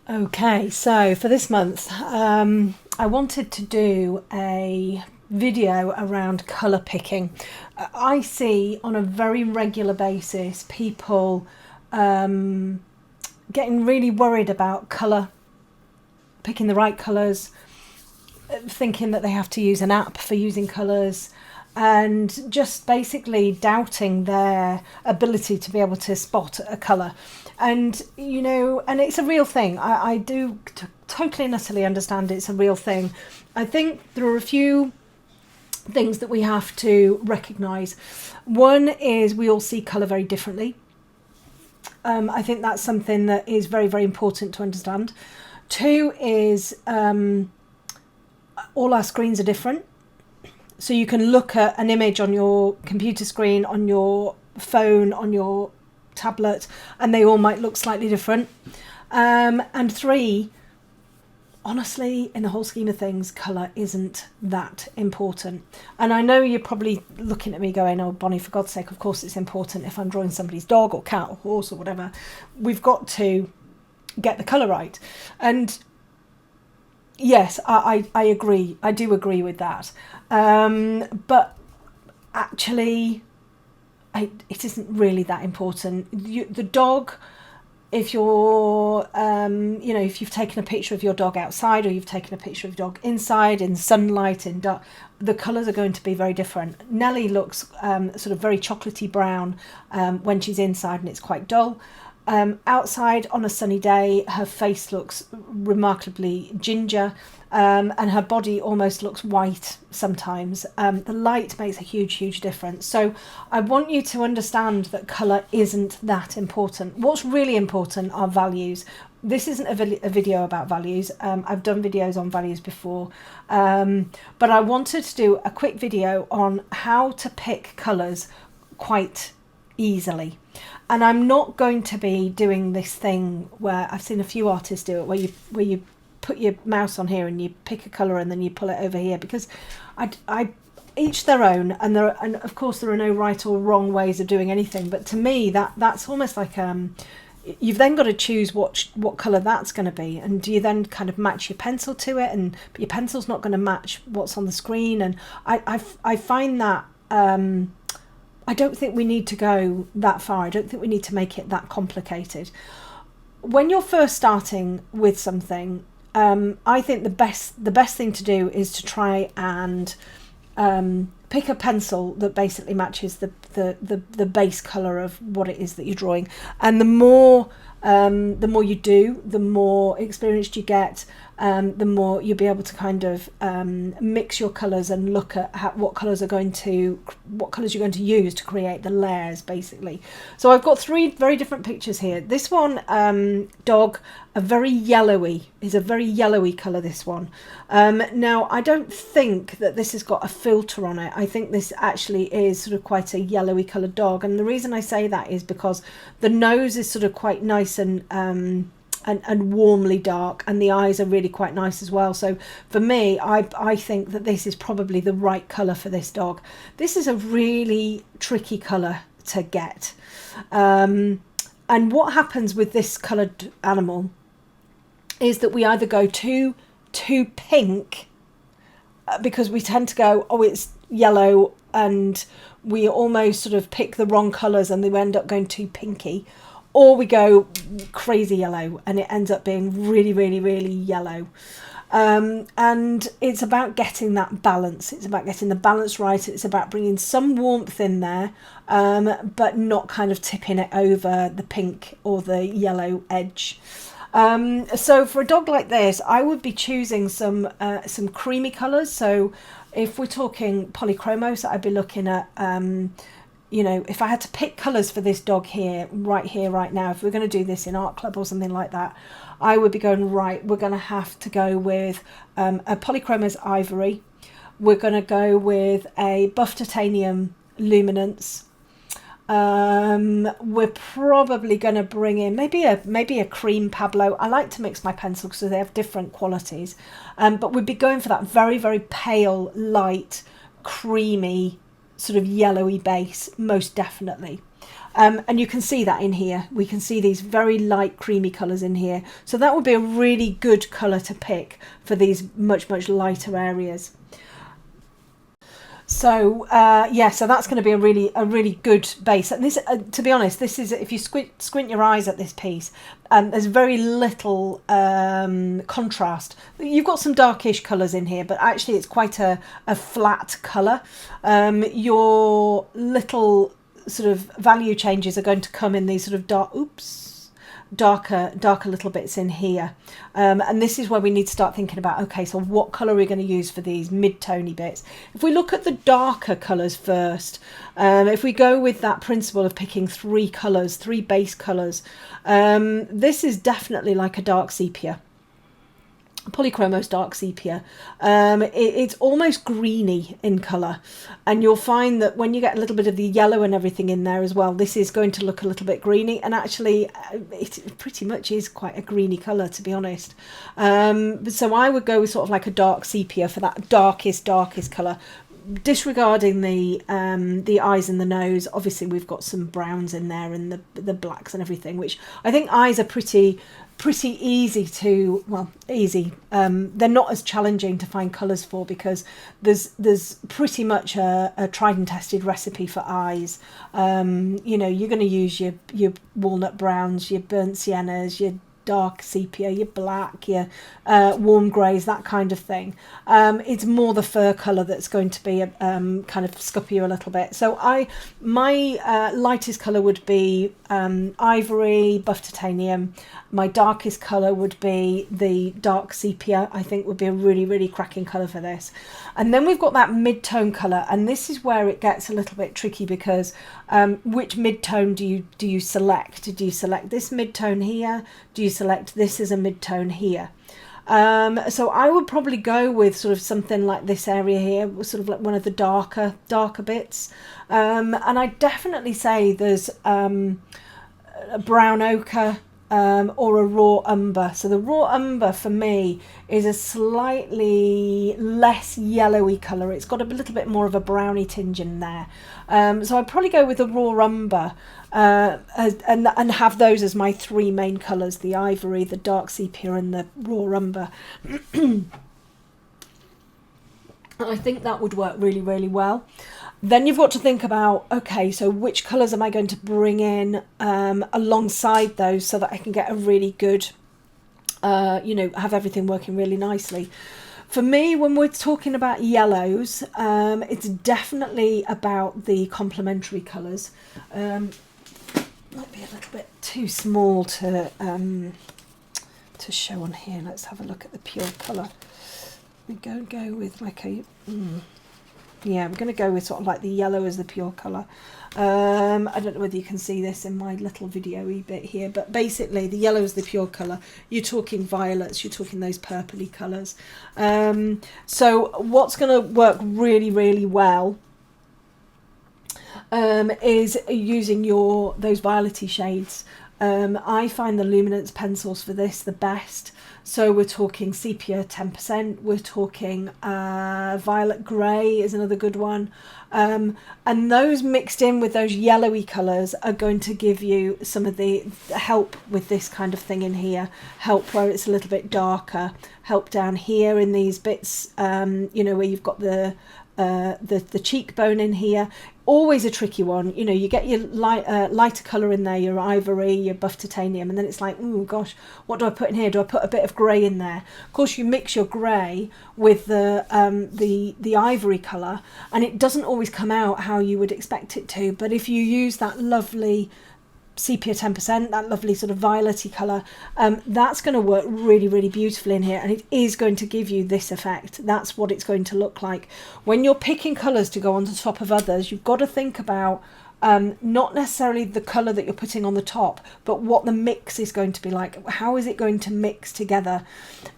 Okay, so for this month, I wanted to do a video around colour picking. I see on a very regular basis people getting really worried about colour, picking the right colours, thinking that they have to use an app for using colours, and just basically doubting their ability to be able to spot a colour. And and it's a real thing. I do totally and utterly understand it's a real thing. I think there are a few things that we have to recognise. One is we all see colour very differently. I think that's something that is very, very important to understand. Two is all our screens are different. So you can look at an image on your computer screen, on your phone, on your tablet, and they all might look slightly different. And three, honestly, in the whole scheme of things, colour isn't that important. And I know you're probably looking at me going, oh, Bonnie, for God's sake, of course it's important. If I'm drawing somebody's dog or cat or horse or whatever, we've got to get the colour right. And yes, I agree. I do agree with that. But actually, it isn't really that important. The dog, if you're, if you've taken a picture of your dog outside or you've taken a picture of your dog inside, in sunlight, in dark, the colours are going to be very different. Nellie looks sort of very chocolatey brown when she's inside and it's quite dull. Outside on a sunny day, her face looks remarkably ginger, and her body almost looks white sometimes. The light makes a huge, huge difference. So I want you to understand that colour isn't that important. What's really important are values. This isn't a video about values. I've done videos on values before, but I wanted to do a quick video on how to pick colours quite easily. And I'm not going to be doing this thing where I've seen a few artists do it, where you put your mouse on here and you pick a colour and then you pull it over here, because I each their own, and of course there are no right or wrong ways of doing anything. But to me, that's almost like you've then got to choose what colour that's going to be, and do you then kind of match your pencil to it, and your pencil's not going to match what's on the screen, and I find that. I don't think we need to go that far. I don't think we need to make it that complicated. When you're first starting with something, I think the best thing to do is to try and pick a pencil that basically matches the base colour of what it is that you're drawing. And the more you do, the more experienced you get, the more you'll be able to kind of mix your colours and look at what colours you're going to use to create the layers, basically. So I've got three very different pictures here. This one, dog, is a very yellowy colour, this one. Now, I don't think that this has got a filter on it. I think this actually is sort of quite a yellowy coloured dog. And the reason I say that is because the nose is sort of quite nice and warmly dark, and the eyes are really quite nice as well. So for me, I think that this is probably the right colour for this dog. This is a really tricky colour to get. And what happens with this coloured animal is that we either go too pink, because we tend to go, oh, it's yellow, and we almost sort of pick the wrong colours and they end up going too pinky, or we go crazy yellow and it ends up being really, really, really yellow. And it's about getting that balance. It's about getting the balance right. It's about bringing some warmth in there, but not kind of tipping it over the pink or the yellow edge. So for a dog like this, I would be choosing some creamy colours. So if we're talking polychromos, I'd be looking at, if I had to pick colours for this dog here, right now, if we're going to do this in art club or something like that, I would be going, right, we're going to have to go with a polychromos ivory. We're going to go with a buff titanium luminance. We're probably going to bring in maybe a cream Pablo. I like to mix my pencils so they have different qualities. But we'd be going for that very, very pale, light, creamy, sort of yellowy base, most definitely. And you can see that in here. We can see these very light creamy colours in here. So that would be a really good colour to pick for these much, much lighter areas. So yeah, so that's going to be a really good base. And this, to be honest, this is, if you squint your eyes at this piece, there's very little contrast. You've got some darkish colours in here, but actually it's quite a flat colour. Your little sort of value changes are going to come in these sort of darker little bits in here, and this is where we need to start thinking about, okay, so what colour are we going to use for these mid-tony bits? If we look at the darker colours first, if we go with that principle of picking three base colours, this is definitely like a dark sepia. Polychromos dark sepia. It's almost greeny in colour, and you'll find that when you get a little bit of the yellow and everything in there as well, this is going to look a little bit greeny, and actually it pretty much is quite a greeny colour, to be honest. So I would go with sort of like a dark sepia for that darkest colour, disregarding the eyes and the nose. Obviously we've got some browns in there and the blacks and everything, which I think eyes are pretty easy to, well, easy. They're not as challenging to find colours for, because there's pretty much a tried and tested recipe for eyes. You know, you're going to use your walnut browns, your burnt siennas, your dark sepia, your black, your warm greys, that kind of thing. It's more the fur colour that's going to be kind of scuppy you a little bit. So my lightest colour would be ivory, buff titanium. My darkest colour would be the dark sepia. I think would be a really cracking colour for this. And then we've got that mid-tone colour, and this is where it gets a little bit tricky, because which mid-tone do you select? Do you select this mid-tone here? Do you select this as a mid-tone here? So I would probably go with sort of something like this area here, sort of like one of the darker bits. And I definitely say there's a brown ochre, or a raw umber. So the raw umber for me is a slightly less yellowy colour. It's got a little bit more of a browny tinge in there. So I'd probably go with the raw umber, and have those as my three main colours: the ivory, the dark sepia, and the raw umber. I think that would work really well. Then you've got to think about, okay, so which colours am I going to bring in alongside those, so that I can get a really good, you know, have everything working really nicely. For me, when we're talking about yellows, it's definitely about the complementary colours. Might be a little bit too small to show on here. Let's have a look at the pure colour. We go with like a... Yeah, I'm going to go with sort of like the yellow as the pure colour. I don't know whether you can see this in my little video-y bit here, but basically the yellow is the pure colour. You're talking violets, you're talking those purpley colours. So what's going to work really well is using those violetty shades. I find the luminance pencils for this the best. So we're talking sepia 10%, we're talking violet grey is another good one. And those mixed in with those yellowy colours are going to give you some of the help with this kind of thing in here. Help where it's a little bit darker, help down here in these bits, you know, where you've got the cheekbone in here. Always a tricky one. You know, you get your lighter colour in there, your ivory, your buff titanium, and then it's like, oh gosh, what do I put in here? Do I put a bit of grey in there? Of course, you mix your grey with the ivory colour, and it doesn't always come out how you would expect it to. But if you use that lovely sepia 10%, that lovely sort of violetty colour, that's going to work really beautifully in here, and it is going to give you this effect. That's what it's going to look like. When you're picking colours to go on the top of others, you've got to think about not necessarily the colour that you're putting on the top, but what the mix is going to be like. How is it going to mix together?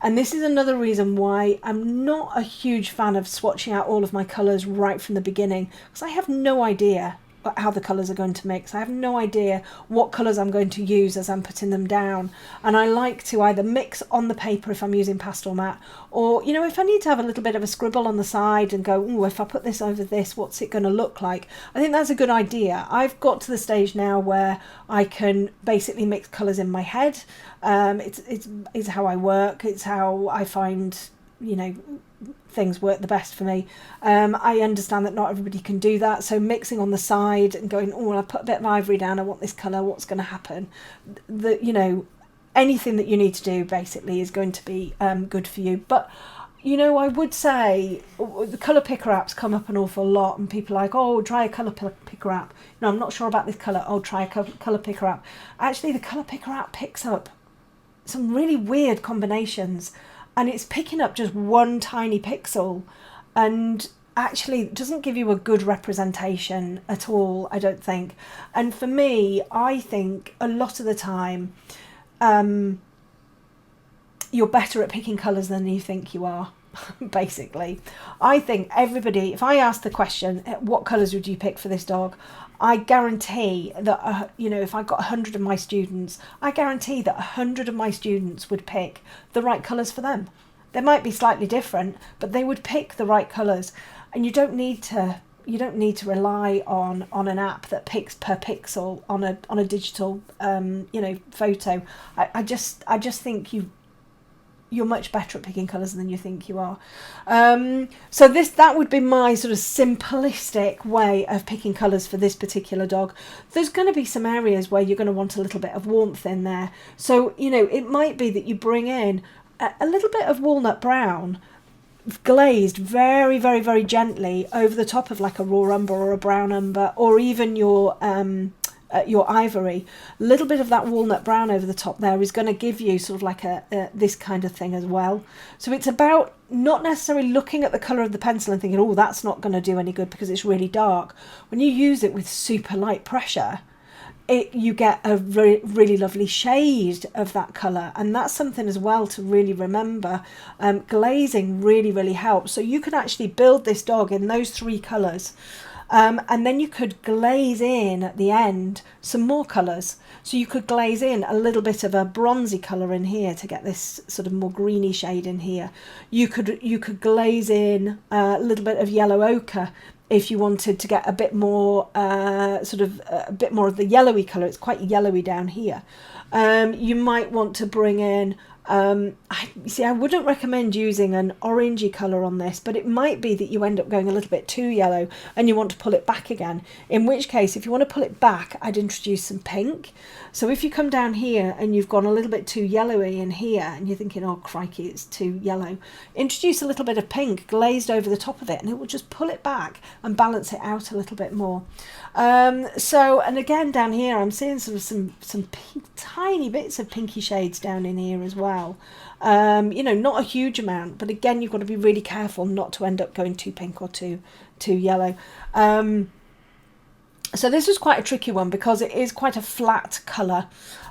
And this is another reason why I'm not a huge fan of swatching out all of my colours right from the beginning, because I have no idea how the colours are going to mix. I have no idea what colours I'm going to use as I'm putting them down, and I like to either mix on the paper if I'm using pastel mat, or if I need to have a little bit of a scribble on the side and go, oh, if I put this over this, what's it going to look like? I think that's a good idea. I've got to the stage now where I can basically mix colours in my head. It's how I work. It's how I find things work the best for me. I understand that not everybody can do that, so mixing on the side and going, oh, I put a bit of ivory down, I want this colour, what's going to happen? Anything that you need to do basically is going to be good for you. But I would say the colour picker apps come up an awful lot, and people are like, oh, try a colour picker app. No, I'm not sure about this colour. Oh, try a colour picker app. Actually, the colour picker app picks up some really weird combinations, and it's picking up just one tiny pixel, and actually doesn't give you a good representation at all, I don't think. And for me, I think a lot of the time you're better at picking colours than you think you are. Basically, I think everybody, if I ask the question, what colours would you pick for this dog, I guarantee that if I got 100 of my students, I guarantee that 100 of my students would pick the right colours for them. They might be slightly different, but they would pick the right colours. And you don't need to rely on an app that picks per pixel on a digital photo. I just think you're much better at picking colours than you think you are. So that would be my sort of simplistic way of picking colours for this particular dog. There's going to be some areas where you're going to want a little bit of warmth in there. So, it might be that you bring in a little bit of walnut brown, glazed very, very, very gently over the top of like a raw umber or a brown umber, or even your ivory. A little bit of that walnut brown over the top there is going to give you sort of like this kind of thing as well. So it's about not necessarily looking at the colour of the pencil and thinking, oh, that's not going to do any good because it's really dark. When you use it with super light pressure, you get a really lovely shade of that colour, and that's something as well to really remember. Glazing really, really helps. So you can actually build this dog in those three colours. And then you could glaze in at the end some more colours. So you could glaze in a little bit of a bronzy colour in here to get this sort of more greeny shade in here. You could glaze in a little bit of yellow ochre if you wanted to get a bit more a bit more of the yellowy colour. It's quite yellowy down here. You might want to bring in I wouldn't recommend using an orangey colour on this, but it might be that you end up going a little bit too yellow and you want to pull it back again, in which case if you want to pull it back, I'd introduce some pink. So if you come down here and you've gone a little bit too yellowy in here and you're thinking, oh crikey, it's too yellow, introduce a little bit of pink glazed over the top of it, and it will just pull it back and balance it out a little bit more. And again down here I'm seeing sort of some pink, tiny bits of pinky shades down in here as well. Not a huge amount, but again you've got to be really careful not to end up going too pink or too yellow. So this was quite a tricky one because it is quite a flat colour,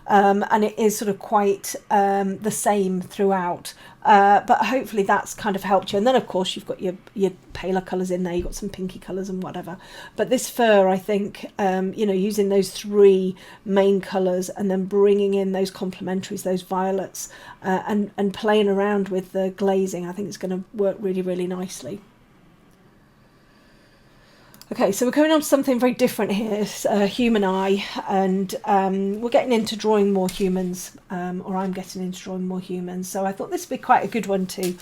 and it is sort of quite the same throughout. But hopefully that's kind of helped you. And then of course you've got your paler colours in there, you've got some pinky colours and whatever. But this fur, I think, using those three main colours and then bringing in those complementaries, those violets, and playing around with the glazing, I think it's going to work really, really nicely. Okay, so we're coming on to something very different here. It's a human eye, and we're getting into drawing more humans, or I'm getting into drawing more humans. So I thought this would be quite a good one to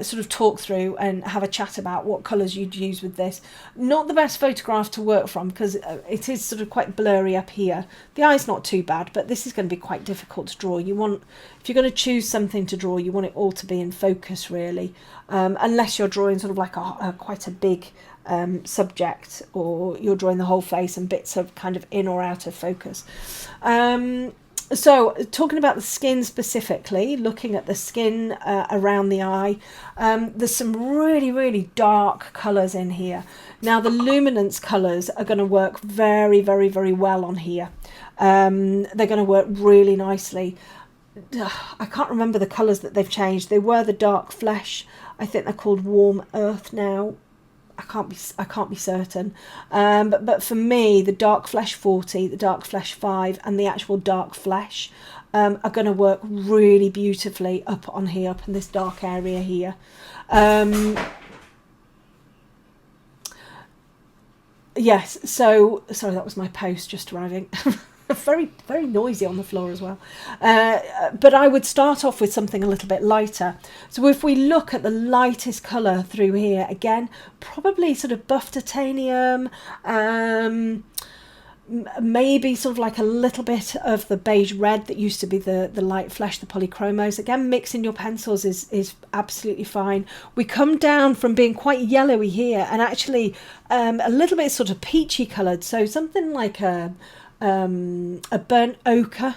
sort of talk through and have a chat about what colours you'd use with this. Not the best photograph to work from because it is sort of quite blurry up here. The eye's not too bad, but this is going to be quite difficult to draw. If you're going to choose something to draw, you want it all to be in focus, really, unless you're drawing sort of like quite a big subject, or you're drawing the whole face and bits of kind of in or out of focus. So talking about the skin specifically, looking at the skin around the eye, there's some really, really dark colours in here. Now the luminance colours are going to work very, very, very well on here. They're going to work really nicely. I can't remember the colours that they've changed. They were the dark flesh. I think they're called warm earth now. I can't be certain. But for me, the dark flesh 40, the dark flesh 5, and the actual dark flesh are going to work really beautifully up on here, up in this dark area here. Yes, so sorry, that was my post just arriving. Very, very noisy on the floor as well. But I would start off with something a little bit lighter. So if we look at the lightest colour through here, again, probably sort of buff titanium, maybe sort of like a little bit of the beige red that used to be the light flesh, the polychromos. Again, mixing your pencils is absolutely fine. We come down from being quite yellowy here and actually a little bit sort of peachy coloured. So something like a burnt ochre,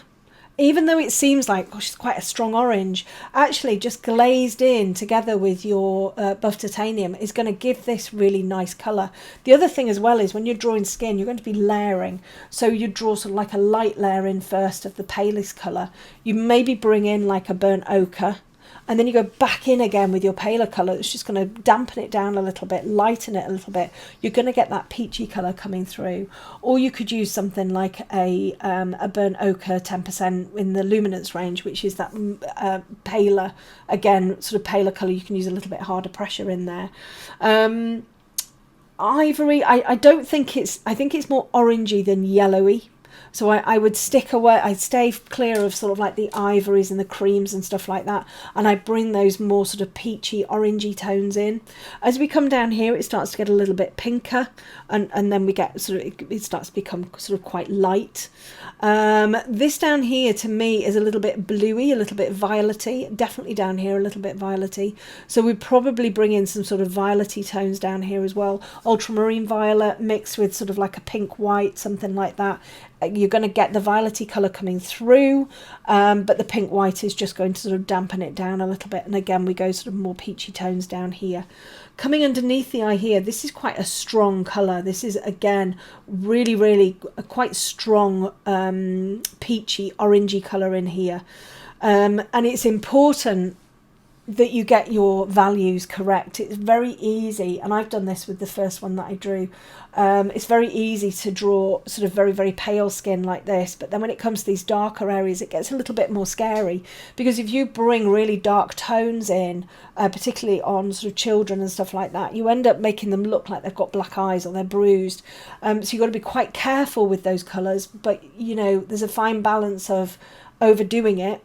even though it seems like, gosh, it's quite a strong orange, actually just glazed in together with your buff titanium is going to give this really nice colour. The other thing as well is when you're drawing skin, you're going to be layering. So you draw sort of like a light layer in first of the palest colour. You maybe bring in like a burnt ochre, and then you go back in again with your paler colour. It's just going to dampen it down a little bit, lighten it a little bit. You're going to get that peachy colour coming through. Or you could use something like a burnt ochre 10% in the luminance range, which is that paler, again, sort of paler colour. You can use a little bit harder pressure in there. Ivory, I don't think I think it's more orangey than yellowy. So I would stick away, I'd stay clear of sort of like the ivories and the creams and stuff like that. And I bring those more sort of peachy, orangey tones in. As we come down here, it starts to get a little bit pinker. And then we get sort of, it starts to become sort of quite light. This down here to me is a little bit bluey, a little bit violety. Definitely down here, a little bit violety. So we probably bring in some sort of violety tones down here as well. Ultramarine violet mixed with sort of like a pink white, something like that. You're going to get the violety colour coming through, but the pink white is just going to sort of dampen it down a little bit. And again, we go sort of more peachy tones down here. Coming underneath the eye here, this is quite a strong colour. This is, again, really, really quite strong peachy, orangey colour in here. And it's important that you get your values correct. It's very easy, and I've done this with the first one that I drew. It's very easy to draw sort of very, very pale skin like this, but then when it comes to these darker areas, it gets a little bit more scary, because if you bring really dark tones in, particularly on sort of children and stuff like that, you end up making them look like they've got black eyes or they're bruised. So you've got to be quite careful with those colours, but you know, there's a fine balance of overdoing it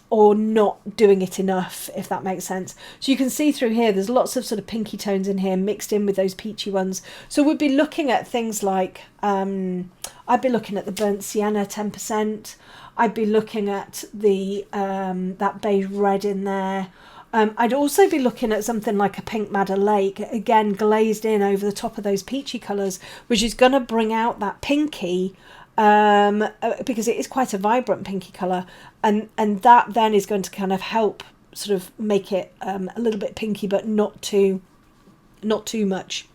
or not doing it enough, if that makes sense. So you can see through here, there's lots of sort of pinky tones in here mixed in with those peachy ones. So we'd be looking at things like, I'd be looking at the burnt sienna 10%. I'd be looking at the that beige red in there. I'd also be looking at something like a pink madder lake, again glazed in over the top of those peachy colours, which is going to bring out that pinky, because it is quite a vibrant pinky colour, and that then is going to kind of help sort of make it a little bit pinky, but not too much,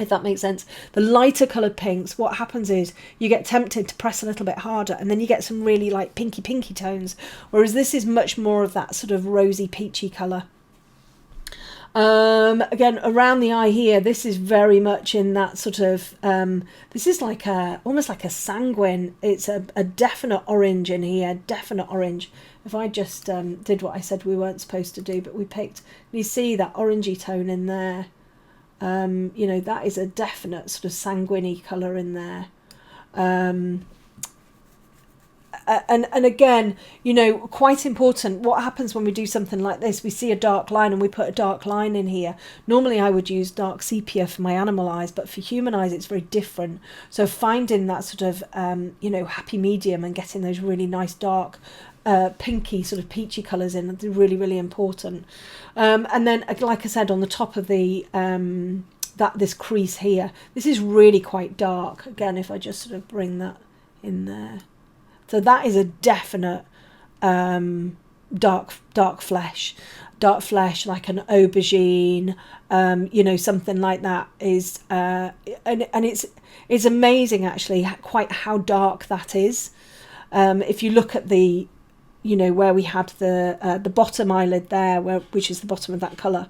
if that makes sense. The lighter coloured pinks, what happens is you get tempted to press a little bit harder, and then you get some really like pinky tones, whereas this is much more of that sort of rosy peachy colour. Again, around the eye here, this is very much in that sort of, this is like almost like a sanguine. It's a definite orange in here, definite orange. If I just did what I said we weren't supposed to do, but we picked, you see that orangey tone in there. You know, that is a definite sort of sanguine colour in there. And again, you know, quite important, what happens when we do something like this, we see a dark line and we put a dark line in here. Normally I would use dark sepia for my animal eyes, but for human eyes it's very different. So finding that sort of, you know, happy medium and getting those really nice dark pinky sort of peachy colours in is really, really important. And then, like I said, on the top of the this crease here, this is really quite dark. Again, if I just sort of bring that in there. So that is a definite dark flesh, like an aubergine, you know, something like that is, and it's amazing actually quite how dark that is. If you look at the you know, where we had the bottom eyelid there, which is the bottom of that colour,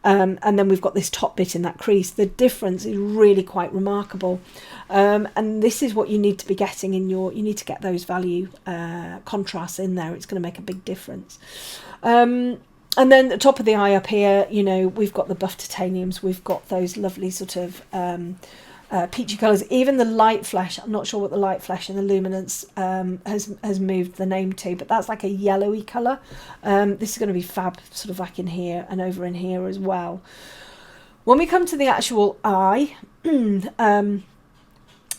and then we've got this top bit in that crease. The difference is really quite remarkable, and this is what you need to be getting in your. You need to get those value contrasts in there. It's going to make a big difference. And then the top of the eye up here, you know, we've got the buff titaniums. We've got those lovely sort of peachy colours. Even the light flesh, I'm not sure what the light flesh and the luminance has moved the name to, but that's like a yellowy colour. This is going to be fab, sort of like in here and over in here as well. When we come to the actual eye, you know,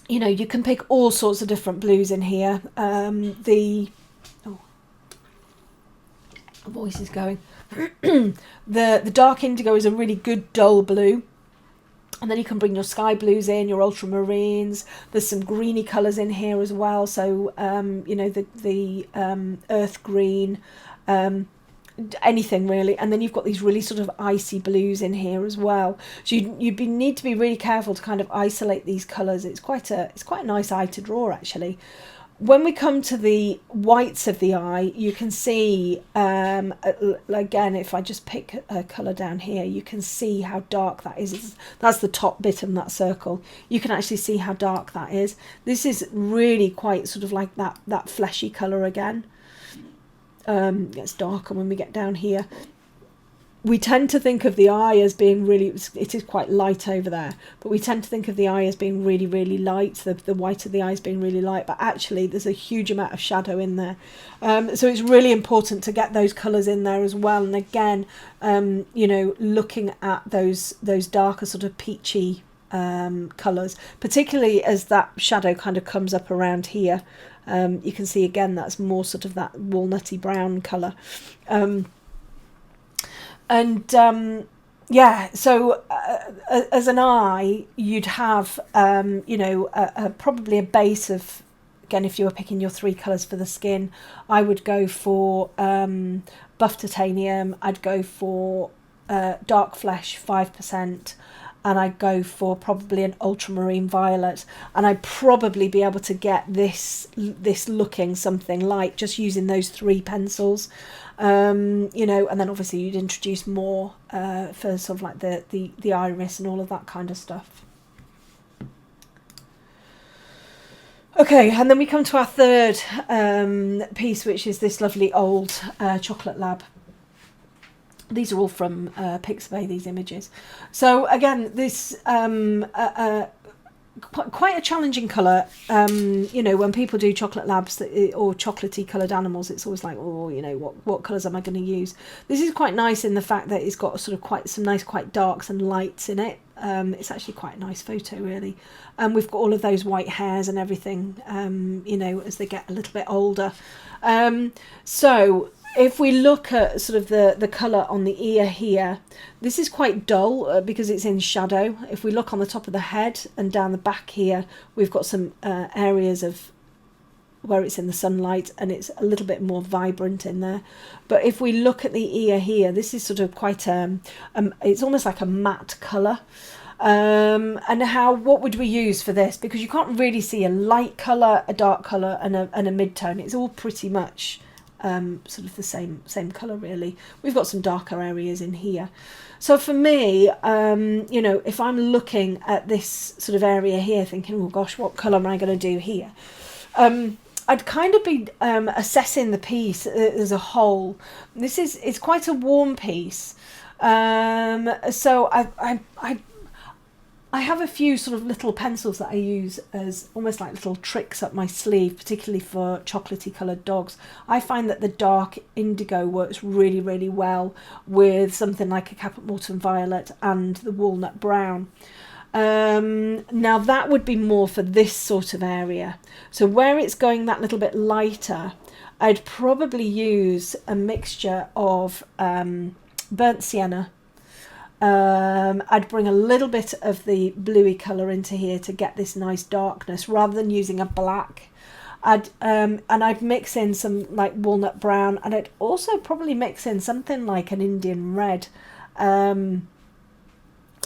you can pick all sorts of different blues in here. The voice is going. The dark indigo is a really good dull blue. And then you can bring your sky blues in, your ultramarines. There's some greeny colours in here as well. So, you know, the earth green, anything really. And then you've got these really sort of icy blues in here as well. So you need to be really careful to kind of isolate these colours. It's quite a nice eye to draw actually. When we come to the whites of the eye, you can see, again, if I just pick a colour down here, you can see how dark that is. That's the top bit of that circle. You can actually see how dark that is. This is really quite sort of like that fleshy colour again. It gets darker when we get down here. We tend to think of the eye as being really, it is quite light over there, but we tend to think of the eye as being really, really light, the white of the eye as being really light, but actually there's a huge amount of shadow in there. So it's really important to get those colours in there as well. And again, you know, looking at those darker sort of peachy colours, particularly as that shadow kind of comes up around here. You can see again, that's more sort of that walnutty brown colour. Yeah, so as an eye, you'd have, you know, probably a base of, again, if you were picking your 3 colours for the skin, I would go for buff titanium, I'd go for dark flesh 5%, and I'd go for probably an ultramarine violet, and I'd probably be able to get this looking something like just using those 3 pencils. You know, and then obviously you'd introduce more for sort of like the iris and all of that kind of stuff. Okay, and then we come to our third piece, which is this lovely old Chocolate Lab. These are all from Pixabay, these images. So again, this quite a challenging colour. You know, when people do chocolate labs or chocolatey coloured animals, it's always like, oh, you know, what colours am I going to use? This is quite nice in the fact that it's got sort of quite some nice quite darks and lights in it. It's actually quite a nice photo really. And we've got all of those white hairs and everything, you know, as they get a little bit older. So if we look at sort of the colour on the ear here, this is quite dull because it's in shadow. If we look on the top of the head and down the back here, we've got some areas of where it's in the sunlight and it's a little bit more vibrant in there. But if we look at the ear here, this is sort of quite it's almost like a matte colour. And what would we use for this? Because you can't really see a light colour, a dark colour and a mid-tone. It's all pretty much sort of the same colour really. We've got some darker areas in here. So for me, you know, if I'm looking at this sort of area here thinking, oh gosh, what colour am I going to do here? I'd kind of be assessing the piece as a whole. It's quite a warm piece. So I have a few sort of little pencils that I use as almost like little tricks up my sleeve, particularly for chocolatey coloured dogs. I find that the dark indigo works really, really well with something like a Caput Mortuum violet and the walnut brown. Now that would be more for this sort of area. So where it's going that little bit lighter, I'd probably use a mixture of burnt sienna. I'd bring a little bit of the bluey colour into here to get this nice darkness rather than using a black. And I'd mix in some like walnut brown, and I'd also probably mix in something like an Indian red.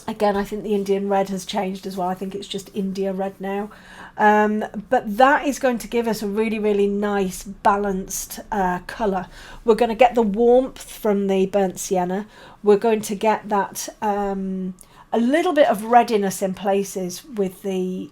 Again, I think the Indian red has changed as well. I think it's just India red now. But that is going to give us a really, really nice balanced colour. We're going to get the warmth from the burnt sienna. We're going to get that a little bit of reddiness in places with the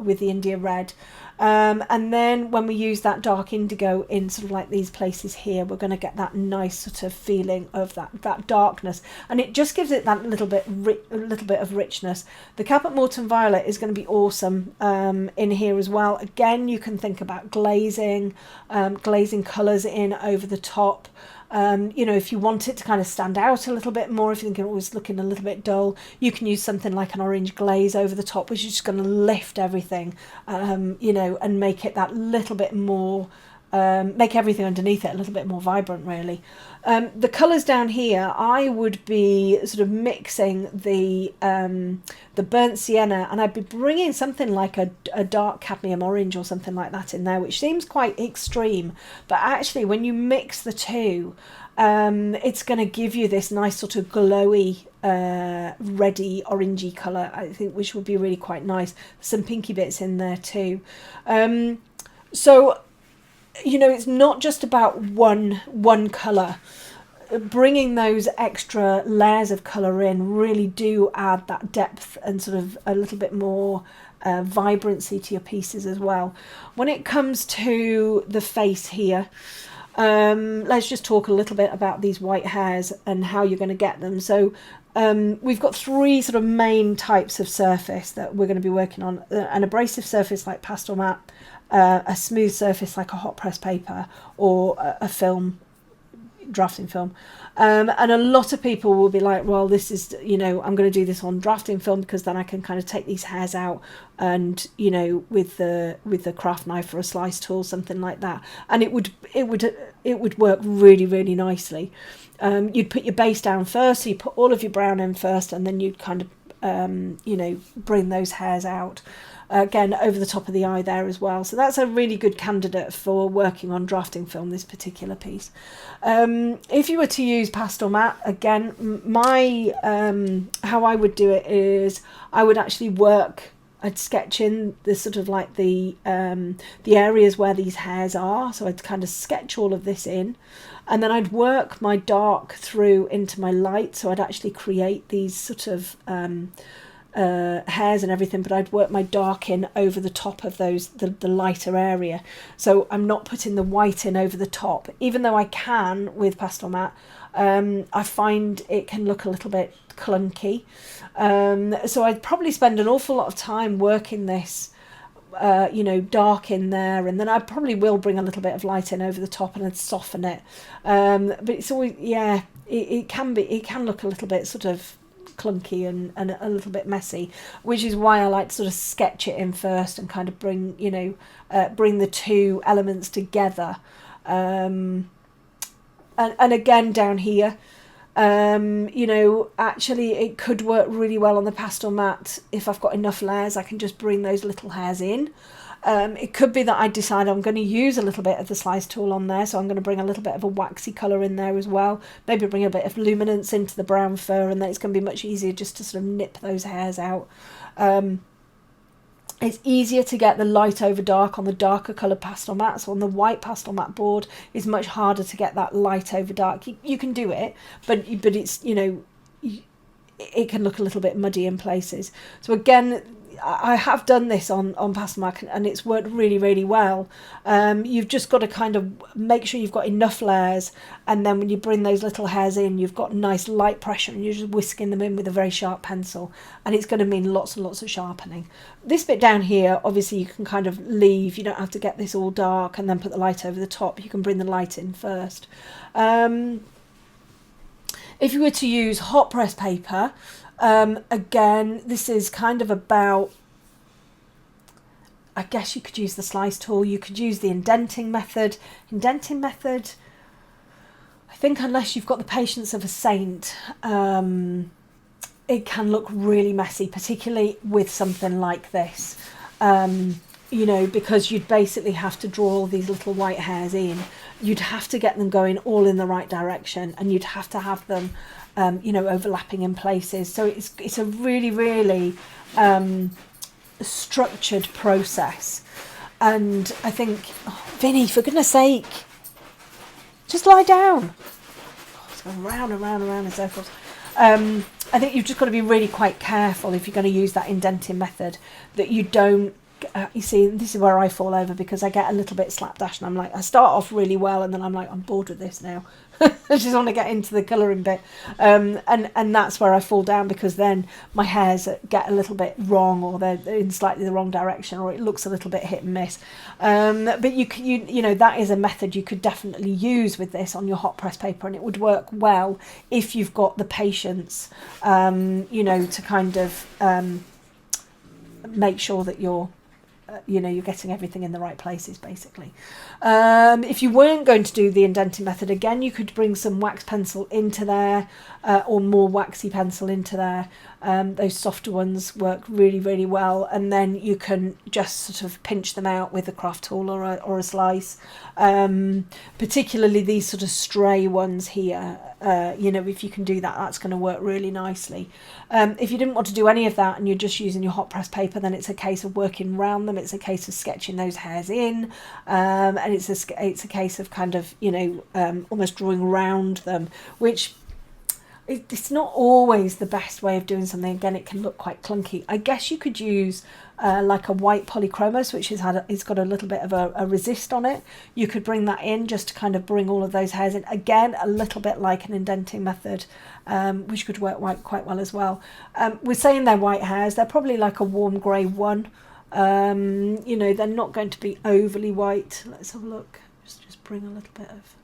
India red. And then when we use that dark indigo in sort of like these places here, we're going to get that nice sort of feeling of that darkness, and it just gives it that little bit of richness. The Caput Mortuum Violet is going to be awesome in here as well. Again, you can think about glazing colours in over the top. If you want it to kind of stand out a little bit more, if you think it was looking a little bit dull, you can use something like an orange glaze over the top, which is just going to lift everything, and make it that little bit more, make everything underneath it a little bit more vibrant, really. The colours down here, I would be sort of mixing the burnt sienna, and I'd be bringing something like a dark cadmium orange or something like that in there, which seems quite extreme, but actually when you mix the two, it's going to give you this nice sort of glowy, reddy, orangey colour, I think, which would be really quite nice. Some pinky bits in there too. So it's not just about one colour. Bringing those extra layers of colour in really do add that depth and sort of a little bit more vibrancy to your pieces as well. When it comes to the face here, let's just talk a little bit about these white hairs and how you're going to get them. So we've got three sort of main types of surface that we're going to be working on: an abrasive surface like pastel matte, a smooth surface like a hot press paper, or a film, drafting film. And a lot of people will be like, well, this is, I'm going to do this on drafting film because then I can kind of take these hairs out and, with the craft knife or a slice tool, something like that, and it would work really, really nicely. You'd put your base down first, so you put all of your brown in first, and then you'd kind of bring those hairs out. Again, over the top of the eye there as well. So that's a really good candidate for working on drafting film, this particular piece. If you were to use pastel matte, again, my how I would do it is I would actually I'd sketch in the sort of like the areas where these hairs are. So I'd kind of sketch all of this in, and then I'd work my dark through into my light. So I'd actually create these sort of hairs and everything, but I'd work my dark in over the top of those, the lighter area. So I'm not putting the white in over the top, even though I can with pastel matte. I find it can look a little bit clunky. So I'd probably spend an awful lot of time working this, dark in there, and then I probably will bring a little bit of light in over the top and I'd soften it. But it's always, it can look a little bit sort of clunky and a little bit messy, which is why I like to sort of sketch it in first and kind of bring the two elements together. And again, down here, actually it could work really well on the pastel matte. If I've got enough layers, I can just bring those little hairs in. It could be that I decide I'm going to use a little bit of the slice tool on there, so I'm going to bring a little bit of a waxy colour in there as well. Maybe bring a bit of luminance into the brown fur, and then it's going to be much easier just to sort of nip those hairs out. It's easier to get the light over dark on the darker coloured pastel matte. So on the white pastel matte board, it's much harder to get that light over dark. You can do it, but it's, it can look a little bit muddy in places. So again, I have done this on pastel matte, and it's worked really, really well. You've just got to kind of make sure you've got enough layers, and then when you bring those little hairs in, you've got nice light pressure, and you're just whisking them in with a very sharp pencil, and it's going to mean lots and lots of sharpening. This bit down here, obviously you can kind of leave. You don't have to get this all dark and then put the light over the top. You can bring the light in first. If you were to use hot press paper, again, this is kind of about, I guess you could use the slice tool, you could use the indenting method. I think unless you've got the patience of a saint, it can look really messy, particularly with something like this. Because you'd basically have to draw all these little white hairs in. you'd have to get them going all in the right direction, and you'd have to have them, you know, overlapping in places. So it's a really, really structured process. And I think, oh, Vinny, for goodness sake, just lie down. Oh, it's going round and round and round in circles. I think you've just got to be really quite careful if you're going to use that indenting method, that you don't, you see, this is where I fall over, because I get a little bit slapdash and I'm like, I start off really well and then I'm like, I'm bored with this now. I just want to get into the colouring bit. And that's where I fall down, because then my hairs get a little bit wrong, or they're in slightly the wrong direction, or it looks a little bit hit and miss. But you know, that is a method you could definitely use with this on your hot press paper, and it would work well if you've got the patience, you know, to kind of make sure that you're you know, you're getting everything in the right places, basically. If you weren't going to do the indenting method, again, you could bring some wax pencil into there, or more waxy pencil into there. Those softer ones work really, really well, and then you can just sort of pinch them out with a craft tool or a slice. Particularly these sort of stray ones here, you know, if you can do that, that's going to work really nicely. If you didn't want to do any of that and you're just using your hot press paper, then it's a case of working around them. It's a case of sketching those hairs in, and it's a case of kind of, you know, almost drawing around them, which it's not always the best way of doing something. Again, it can look quite clunky. I guess you could use like a white polychromos, which it's got a little bit of a resist on it. You could bring that in just to kind of bring all of those hairs in. Again, a little bit like an indenting method, which could work quite well as well. We're saying they're white hairs. They're probably like a warm grey 1. You know, they're not going to be overly white. Let's have a look. Just bring a little bit of...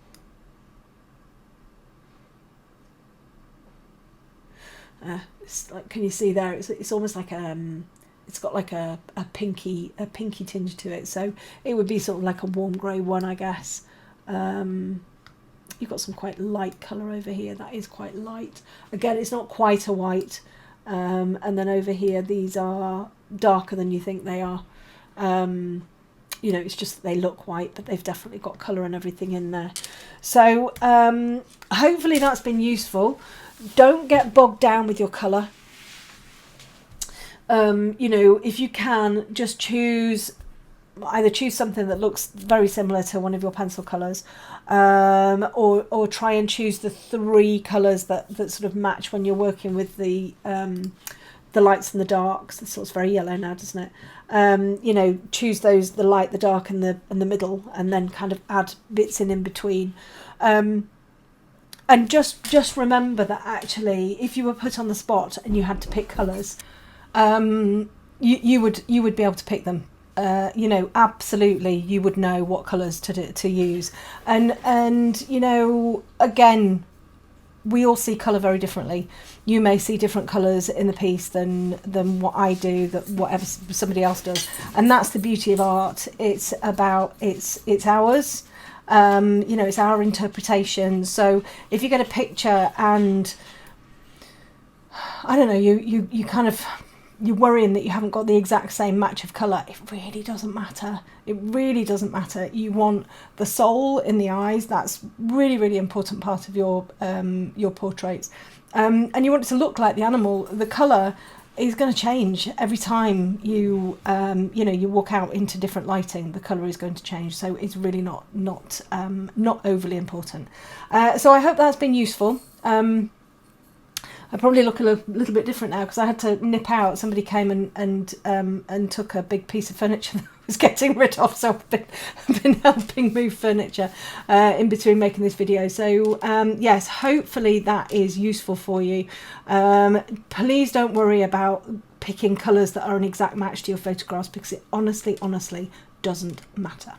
it's like, can you see there? It's almost like it's got like a pinky tinge to it. So it would be sort of like a warm grey 1, I guess. You've got some quite light colour over here. That is quite light. Again, it's not quite a white. And then over here, these are darker than you think they are. You know, it's just that they look white, but they've definitely got colour and everything in there. So hopefully that's been useful. Don't get bogged down with your colour. You know, if you can, just either choose something that looks very similar to one of your pencil colours, or try and choose the 3 colours that sort of match when you're working with the lights and the darks. This looks very yellow now, doesn't it? You know, choose those, the light, the dark, and the middle, and then kind of add bits in between. And just remember that actually, if you were put on the spot and you had to pick colours, you would be able to pick them. You know, absolutely, you would know what colours to use. And you know, again, we all see colour very differently. You may see different colours in the piece than what I do, that whatever somebody else does, and that's the beauty of art. It's about it's ours. You know, it's our interpretation. So if you get a picture and I don't know, you kind of, you're worrying that you haven't got the exact same match of colour, it really doesn't matter. It really doesn't matter. You want the soul in the eyes. That's really, really important part of your portraits. And you want it to look like the animal. The colour is going to change every time you you know, you walk out into different lighting. The colour is going to change, so it's really not overly important. So I hope that's been useful. I probably look a little bit different now because I had to nip out. Somebody came and took a big piece of furniture that I was getting rid of, so I've been helping move furniture in between making this video. So yes, hopefully that is useful for you. Please don't worry about picking colours that are an exact match to your photographs, because it honestly doesn't matter.